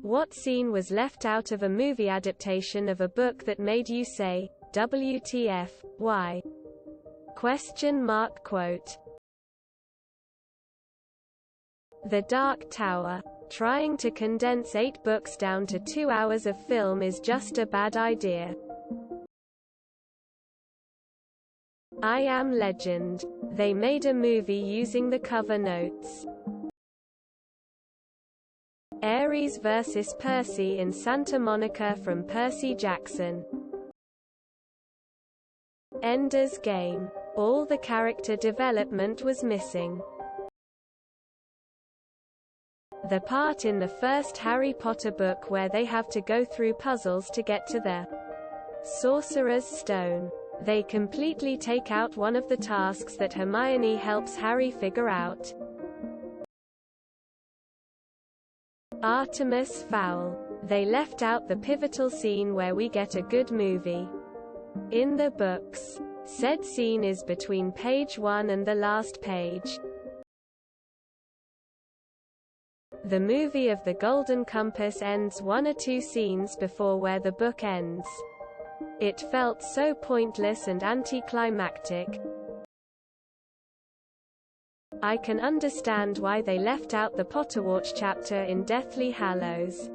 What scene was left out of a movie adaptation of a book that made you say, WTF, why? Quote. The Dark Tower. Trying to condense 8 books down to 2 hours of film is just a bad idea. I Am Legend. They made a movie using the cover notes. Ares vs. Percy in Santa Monica from Percy Jackson. Ender's Game. All the character development was missing. The part in the first Harry Potter book where they have to go through puzzles to get to the Sorcerer's Stone. They completely take out one of the tasks that Hermione helps Harry figure out. Artemis Fowl. They left out the pivotal scene where we get a good movie. In the books, said scene is between page 1 and the last page. The movie of the Golden Compass ends 1 or 2 scenes before where the book ends. It felt so pointless and anticlimactic. I can understand why they left out the Potterwatch chapter in Deathly Hallows.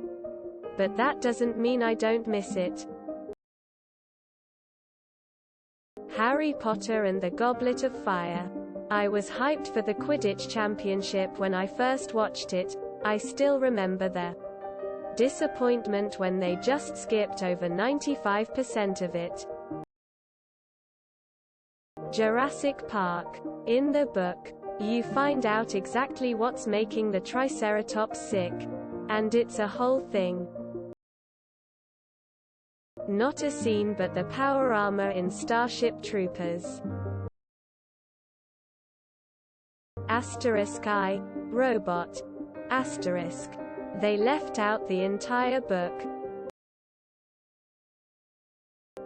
But that doesn't mean I don't miss it. Harry Potter and the Goblet of Fire. I was hyped for the Quidditch Championship when I first watched it. I still remember the disappointment when they just skipped over 95% of it. Jurassic Park. In the book, you find out exactly what's making the Triceratops sick. And it's a whole thing. Not a scene but the power armor in Starship Troopers. I, Robot. They left out the entire book.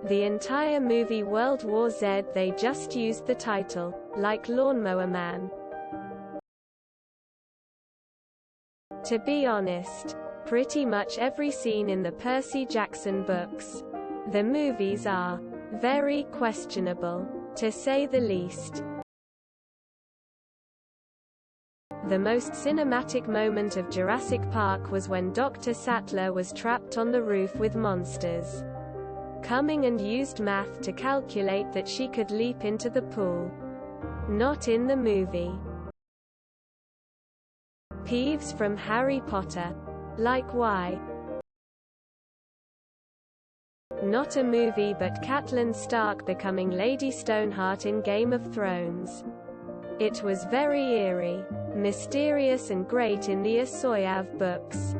The entire movie World War Z, they just used the title, like Lawnmower Man. To be honest, pretty much every scene in the Percy Jackson books. The movies are very questionable, to say the least. The most cinematic moment of Jurassic Park was when Dr. Sattler was trapped on the roof with monsters coming and used math to calculate that she could leap into the pool. Not in the movie. Peeves from Harry Potter. Like why? Not a movie but Catelyn Stark becoming Lady Stoneheart in Game of Thrones. It was very eerie, mysterious and great in the Asoyav books.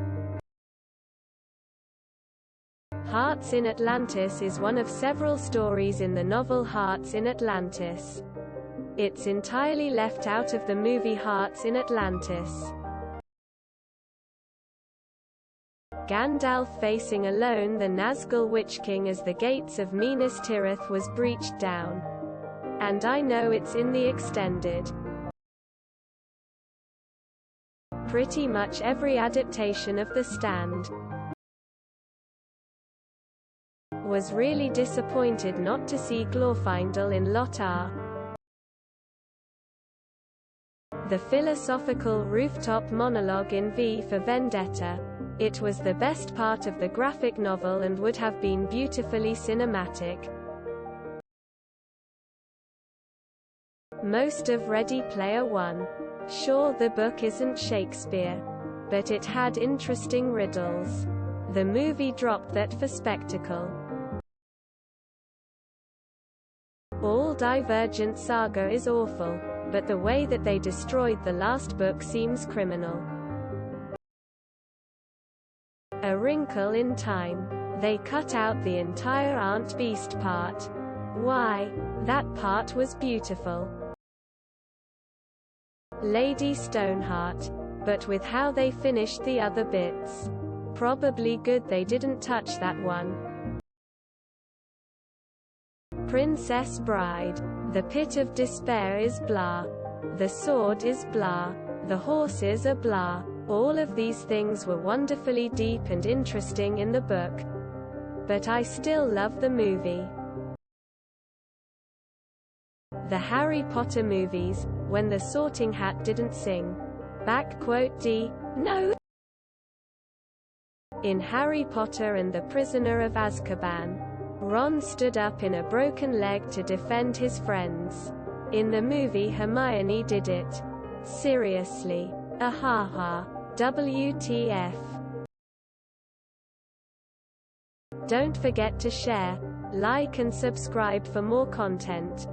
Hearts in Atlantis is one of several stories in the novel Hearts in Atlantis. It's entirely left out of the movie Hearts in Atlantis. Gandalf facing alone the Nazgul Witch King as the gates of Minas Tirith was breached down. And I know it's in the extended. Pretty much every adaptation of The Stand. Was really disappointed not to see Glorfindel in Lot R. The philosophical rooftop monologue in V for Vendetta. It was the best part of the graphic novel and would have been beautifully cinematic. Most of Ready Player One. Sure, the book isn't Shakespeare, but it had interesting riddles. The movie dropped that for spectacle. All Divergent Saga is awful, but the way that they destroyed the last book seems criminal. A Wrinkle in Time. They cut out the entire Aunt Beast part. Why? That part was beautiful. Lady Stoneheart. But with how they finished the other bits. Probably good they didn't touch that one. Princess Bride. The Pit of Despair is blah. The sword is blah. The horses are blah. All of these things were wonderfully deep and interesting in the book. But I still love the movie. The Harry Potter movies, When the Sorting Hat Didn't Sing. No. In Harry Potter and the Prisoner of Azkaban, Ron stood up in a broken leg to defend his friends. In the movie Hermione did it. Seriously. Ahaha. WTF. Don't forget to share, like and subscribe for more content.